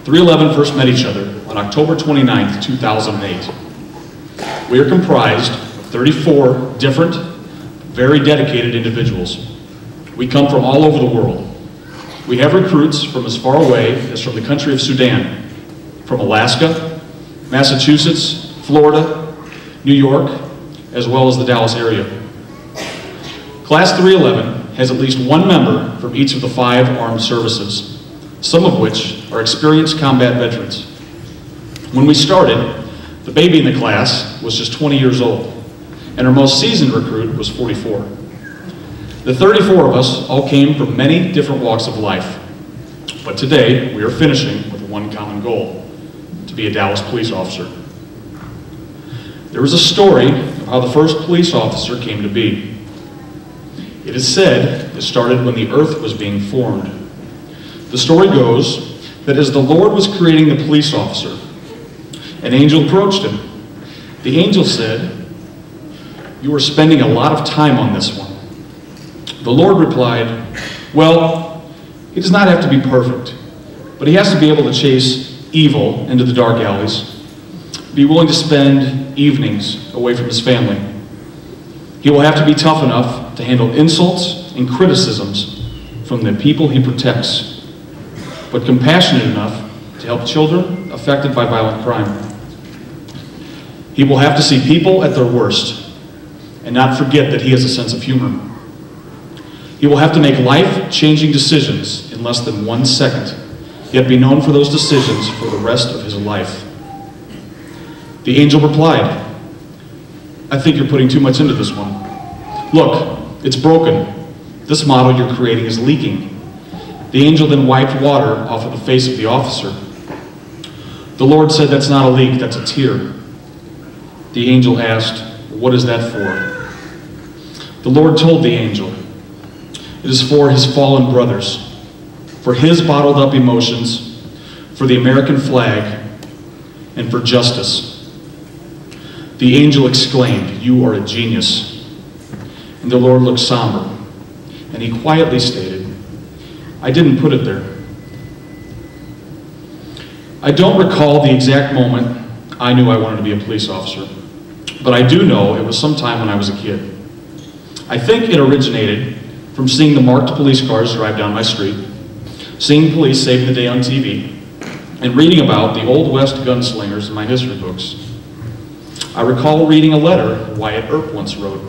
311 first met each other on October 29th, 2008. We are comprised of 34 different, very dedicated individuals. We come from all over the world. We have recruits from as far away as from the country of Sudan, from Alaska, Massachusetts, Florida, New York, as well as the Dallas area. Class 311 has at least one member from each of the 5 armed services, some of which are experienced combat veterans. When we started, the baby in the class was just 20 years old, and our most seasoned recruit was 44. The 34 of us all came from many different walks of life, but today we are finishing with one common goal: to be a Dallas police officer. There is a story of how the first police officer came to be. It is said it started when the earth was being formed. The story goes that as the Lord was creating the police officer, an angel approached him. The angel said, "You are spending a lot of time on this one." The Lord replied, "Well, he does not have to be perfect, but he has to be able to chase evil into the dark alleys, be willing to spend evenings away from his family. He will have to be tough enough to handle insults and criticisms from the people he protects, but compassionate enough to help children affected by violent crime. He will have to see people at their worst and not forget that he has a sense of humor. He will have to make life-changing decisions in less than 1 second, yet be known for those decisions for the rest of his life." The angel replied, "I think you're putting too much into this one. Look, it's broken. This model you're creating is leaking." The angel then wiped water off of the face of the officer. The Lord said, "That's not a leak, that's a tear." The angel asked, "What is that for?" The Lord told the angel, "It is for his fallen brothers, for his bottled up emotions, for the American flag, and for justice." The angel exclaimed, "You are a genius." And the Lord looked somber, and he quietly stated, "I didn't put it there." I don't recall the exact moment I knew I wanted to be a police officer, but I do know it was sometime when I was a kid. I think it originated from seeing the marked police cars drive down my street, seeing police saving the day on TV, and reading about the Old West gunslingers in my history books. I recall reading a letter Wyatt Earp once wrote.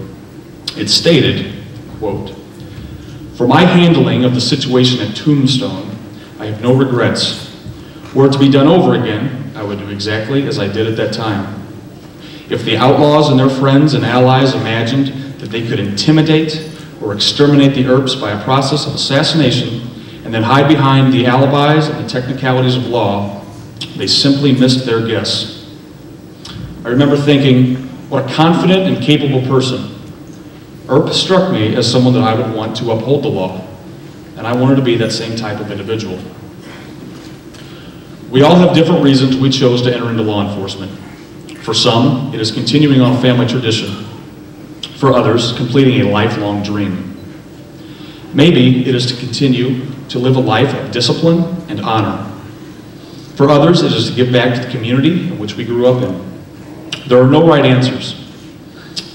It stated, quote, "For my handling of the situation at Tombstone, I have no regrets. Were it to be done over again, I would do exactly as I did at that time. If the outlaws and their friends and allies imagined that they could intimidate or exterminate the Earps by a process of assassination and then hide behind the alibis and the technicalities of law, they simply missed their guess." I remember thinking, what a confident and capable person. Earp struck me as someone that I would want to uphold the law, and I wanted to be that same type of individual. We all have different reasons we chose to enter into law enforcement. For some, it is continuing on a family tradition. For others, completing a lifelong dream. Maybe it is to continue to live a life of discipline and honor. For others, it is to give back to the community in which we grew up in. There are no right answers.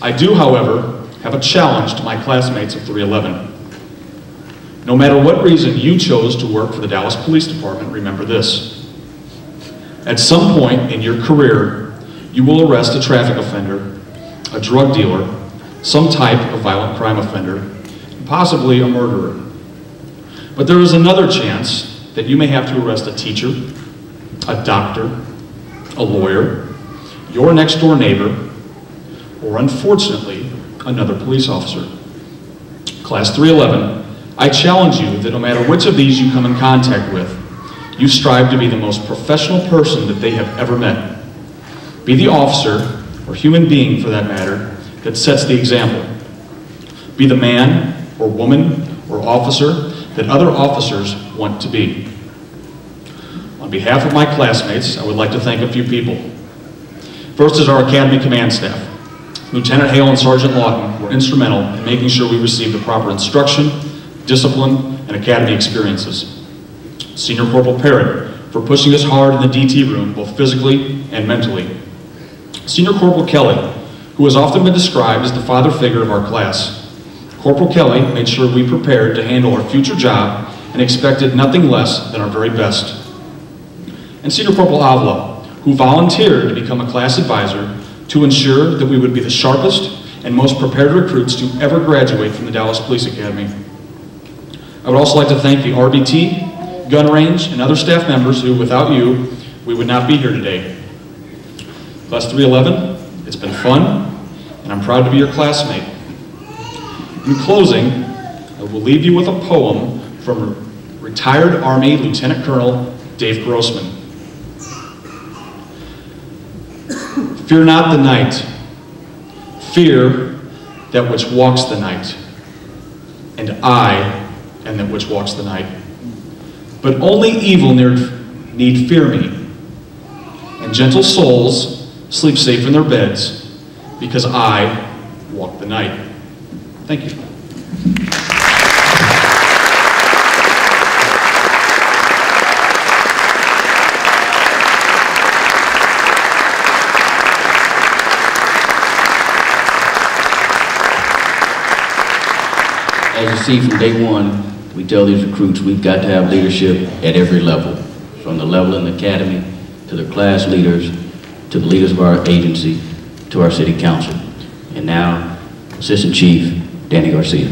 I do, however, have a challenge to my classmates of 311. No matter what reason you chose to work for the Dallas Police Department, remember this. At some point in your career, you will arrest a traffic offender, a drug dealer, some type of violent crime offender, and possibly a murderer. But there is another chance that you may have to arrest a teacher, a doctor, a lawyer, your next door neighbor, or unfortunately, another police officer. Class 311, I challenge you that no matter which of these you come in contact with, you strive to be the most professional person that they have ever met. Be the officer, or human being for that matter, that sets the example. Be the man, or woman, or officer that other officers want to be. On behalf of my classmates, I would like to thank a few people. First is our Academy Command staff. Lieutenant Hale and Sergeant Lawton were instrumental in making sure we received the proper instruction, discipline, and Academy experiences. Senior Corporal Parrott for pushing us hard in the DT room, both physically and mentally. Senior Corporal Kelly, who has often been described as the father figure of our class. Corporal Kelly made sure we prepared to handle our future job and expected nothing less than our very best. And Senior Corporal Avila, who volunteered to become a class advisor to ensure that we would be the sharpest and most prepared recruits to ever graduate from the Dallas Police Academy. I would also like to thank the RBT, gun range, and other staff members who, without you, we would not be here today. Class 311, it's been fun, and I'm proud to be your classmate. In closing, I will leave you with a poem from retired Army Lieutenant Colonel Dave Grossman. Fear not the night, fear that which walks the night, and I am that which walks the night. But only evil need fear me, and gentle souls sleep safe in their beds, because I walk the night. Thank you. As you see from day one, we tell these recruits we've got to have leadership at every level, from the level in the academy, to the class leaders, to the leaders of our agency, to our city council. And now, Assistant Chief Danny Garcia.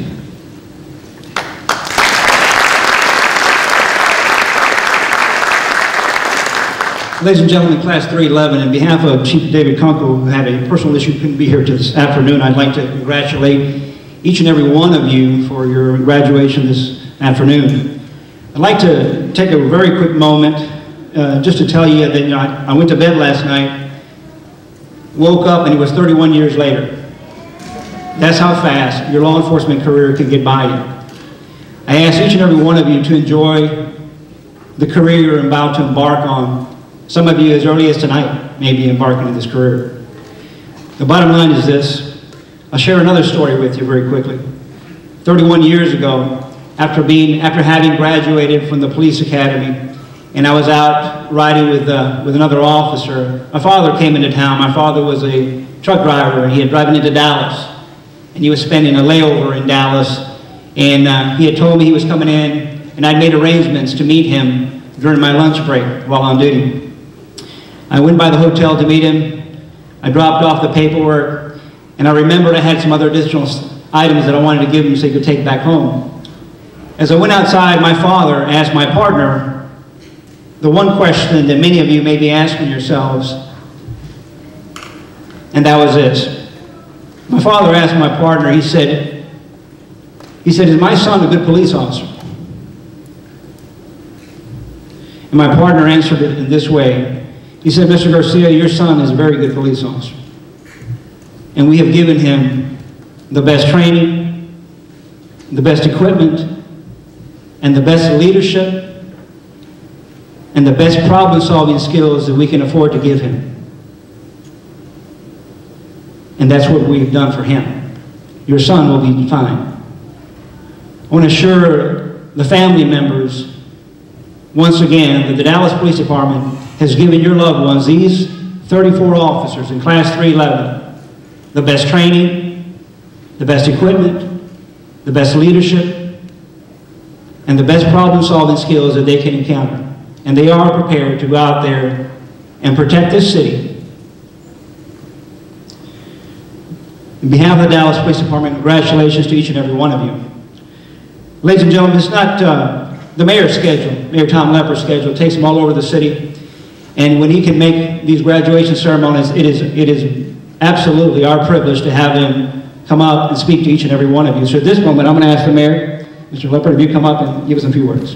Ladies and gentlemen, Class 311, on behalf of Chief David Kunkel, who had a personal issue, couldn't be here this afternoon, I'd like to congratulate each and every one of you for your graduation this afternoon. I'd like to take a very quick moment just to tell you that I went to bed last night, woke up, and it was 31 years later. That's how fast your law enforcement career can get by you. I ask each and every one of you to enjoy the career you're about to embark on. Some of you as early as tonight may be embarking on this career. The bottom line is this. I'll share another story with you very quickly. 31 years ago, after having graduated from the police academy, and I was out riding with another officer, my father came into town. My father was a truck driver, and he had driven into Dallas, and he was spending a layover in Dallas, and he had told me he was coming in, and I'd made arrangements to meet him during my lunch break while on duty. I went by the hotel to meet him. I dropped off the paperwork, and I remembered I had some other additional items that I wanted to give him so he could take back home. As I went outside, my father asked my partner the one question that many of you may be asking yourselves, and that was this. My father asked my partner, he said, is my son a good police officer? And my partner answered it in this way. He said, Mr. Garcia, your son is a very good police officer. And we have given him the best training, the best equipment, and the best leadership, and the best problem-solving skills that we can afford to give him. And that's what we've done for him. Your son will be fine. I want to assure the family members, once again, that the Dallas Police Department has given your loved ones, these 34 officers in Class 311, the best training, the best equipment, the best leadership, and the best problem-solving skills that they can encounter. And they are prepared to go out there and protect this city. On behalf of the Dallas Police Department, congratulations to each and every one of you. Ladies and gentlemen, it's not the mayor's schedule, Mayor Tom Lepper's schedule. It takes him all over the city. And when he can make these graduation ceremonies, it is absolutely our privilege to have him come up and speak to each and every one of you. So at this moment, I'm going to ask the mayor, Mr. Lepper, if you come up and give us a few words.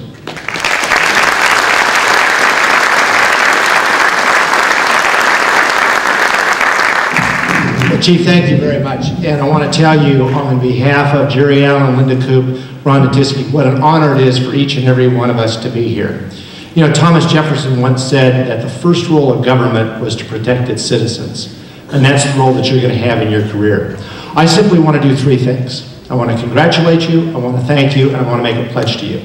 Well, Chief, thank you very much. And I want to tell you on behalf of Jerry Allen, Linda Coop, Ron Natisky, what an honor it is for each and every one of us to be here. You know, Thomas Jefferson once said that the first role of government was to protect its citizens. And that's the role that you're going to have in your career. I simply want to do three things. I want to congratulate you, I want to thank you, and I want to make a pledge to you.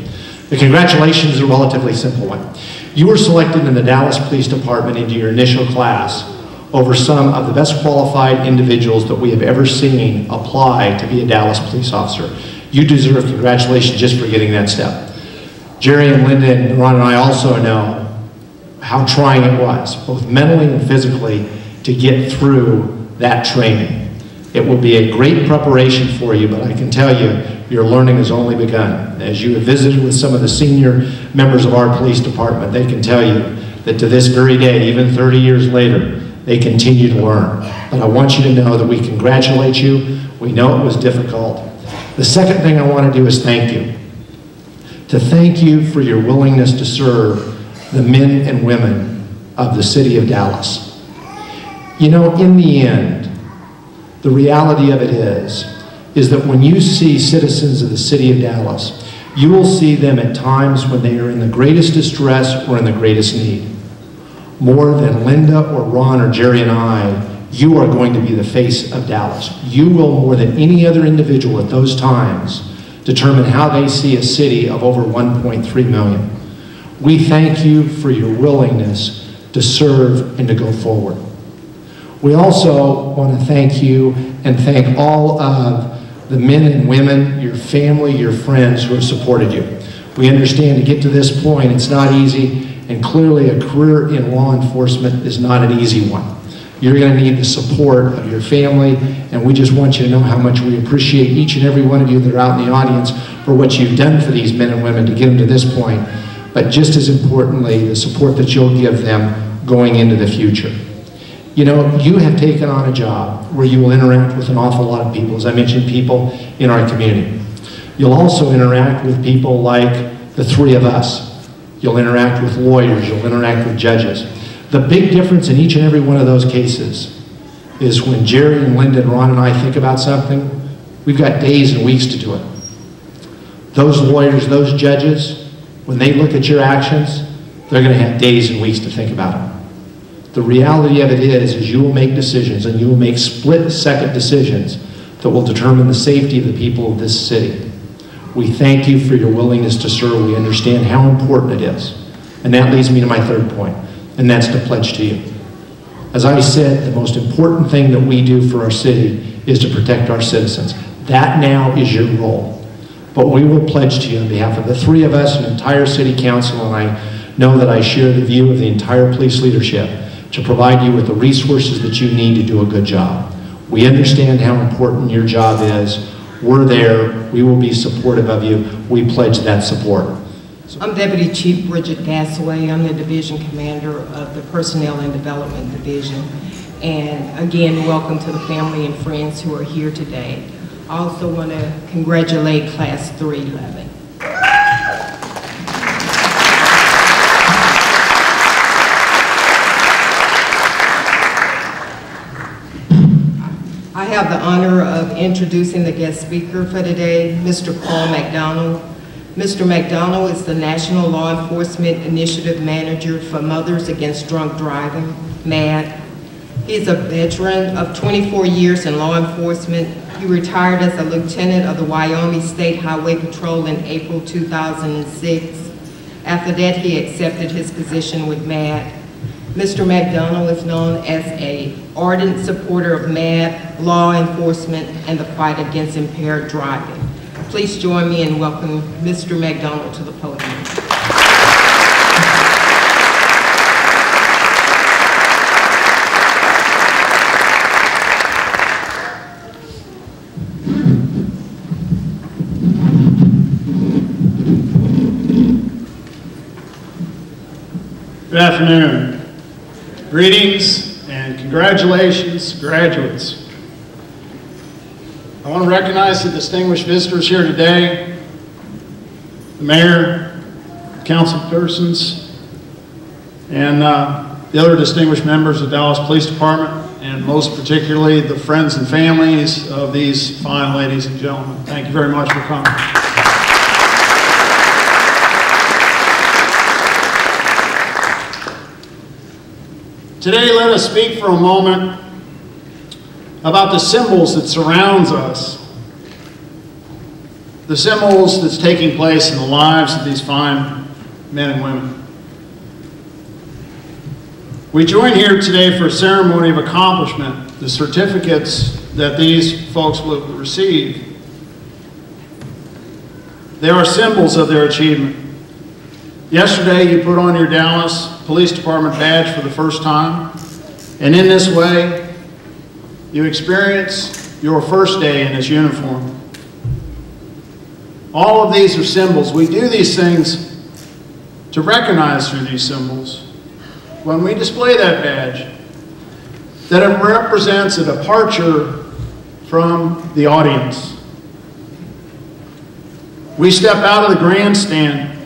The congratulations is a relatively simple one. You were selected in the Dallas Police Department into your initial class over some of the best qualified individuals that we have ever seen apply to be a Dallas police officer. You deserve congratulations just for getting that step. Jerry and Linda and Ron and I also know how trying it was, both mentally and physically, to get through that training. It will be a great preparation for you, but I can tell you, your learning has only begun. As you have visited with some of the senior members of our police department, they can tell you that to this very day, even 30 years later, they continue to learn. But I want you to know that we congratulate you. We know it was difficult. The second thing I want to do is thank you. To thank you for your willingness to serve the men and women of the city of Dallas. You know, in the end, the reality of it is that when you see citizens of the city of Dallas, you will see them at times when they are in the greatest distress or in the greatest need. More than Linda or Ron or Jerry and I, you are going to be the face of Dallas. You will, more than any other individual at those times, determine how they see a city of over 1.3 million. We thank you for your willingness to serve and to go forward. We also want to thank you and thank all of the men and women, your family, your friends who have supported you. We understand to get to this point, it's not easy, and clearly a career in law enforcement is not an easy one. You're going to need the support of your family, and we just want you to know how much we appreciate each and every one of you that are out in the audience for what you've done for these men and women to get them to this point, but just as importantly, the support that you'll give them going into the future. You know, you have taken on a job where you will interact with an awful lot of people, as I mentioned, people in our community. You'll also interact with people like the three of us. You'll interact with lawyers, you'll interact with judges. The big difference in each and every one of those cases is when Jerry and Linda and Ron and I think about something, we've got days and weeks to do it. Those lawyers, those judges, when they look at your actions, they're going to have days and weeks to think about it. The reality of it is you will make decisions, and you will make split-second decisions that will determine the safety of the people of this city. We thank you for your willingness to serve. We understand how important it is. And that leads me to my third point, and that's to pledge to you. As I said, the most important thing that we do for our city is to protect our citizens. That now is your role. But we will pledge to you on behalf of the three of us and entire city council, and I know that I share the view of the entire police leadership, to provide you with the resources that you need to do a good job. We understand how important your job is. We're there. We will be supportive of you. We pledge that support. I'm Deputy Chief Bridget Gassaway. I'm the Division Commander of the Personnel and Development Division. And again, welcome to the family and friends who are here today. I also want to congratulate Class 311. I have the honor of introducing the guest speaker for today, Mr. Paul McDonald. Mr. McDonald is the National Law Enforcement Initiative Manager for Mothers Against Drunk Driving, MAD. He is a veteran of 24 years in law enforcement. He retired as a lieutenant of the Wyoming State Highway Patrol in April 2006. After that, he accepted his position with MAD. Mr. McDonald is known as an ardent supporter of MAD, law enforcement, and the fight against impaired driving. Please join me in welcoming Mr. McDonald to the podium. Good afternoon. Greetings and congratulations, graduates. I want to recognize the distinguished visitors here today, the mayor, council persons, and the other distinguished members of the Dallas Police Department, and most particularly the friends and families of these fine ladies and gentlemen. Thank you very much for coming. Today, let us speak for a moment about the symbols that surrounds us. the symbols that's taking place in the lives of these fine men and women. We join here today for a ceremony of accomplishment, the certificates that these folks will receive. They are symbols of their achievement. Yesterday, you put on your Dallas Police Department badge for the first time, and in this way, you experience your first day in this uniform. All of these are symbols. We do these things to recognize through these symbols, when we display that badge, that it represents a departure from the audience. We step out of the grandstand,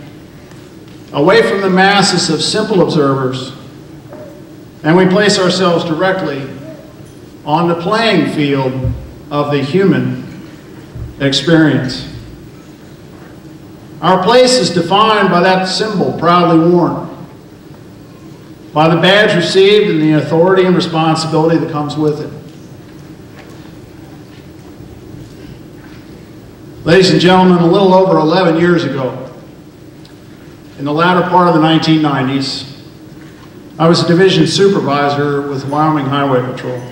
away from the masses of simple observers, and we place ourselves directly on the playing field of the human experience. Our place is defined by that symbol proudly worn, by the badge received and the authority and responsibility that comes with it. Ladies and gentlemen, a little over 11 years ago, in the latter part of the 1990s, I was a division supervisor with Wyoming Highway Patrol.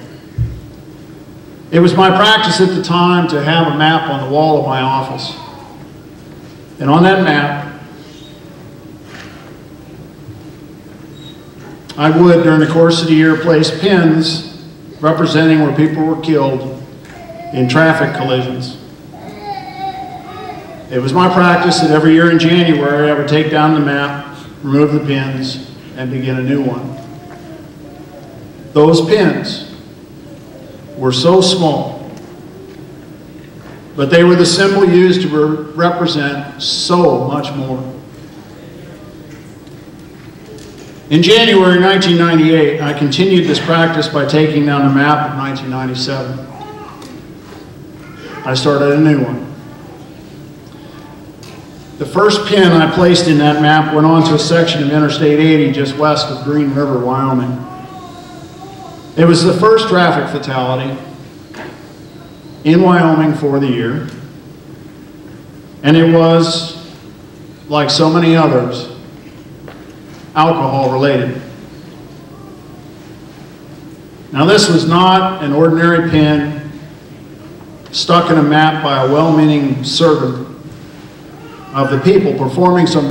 It was my practice at the time to have a map on the wall of my office. And on that map, I would, during the course of the year, place pins representing where people were killed in traffic collisions. It was my practice that every year in January, I would take down the map, remove the pins, and begin a new one. Those pins were so small, but they were the symbol used to represent so much more. In January 1998, I continued this practice by taking down the map of 1997. I started a new one. The first pin I placed in that map went onto a section of Interstate 80 just west of Green River, Wyoming. It was the first traffic fatality in Wyoming for the year, and it was, like so many others, alcohol related. Now, this was not an ordinary pin stuck in a map by a well-meaning servant of the people performing some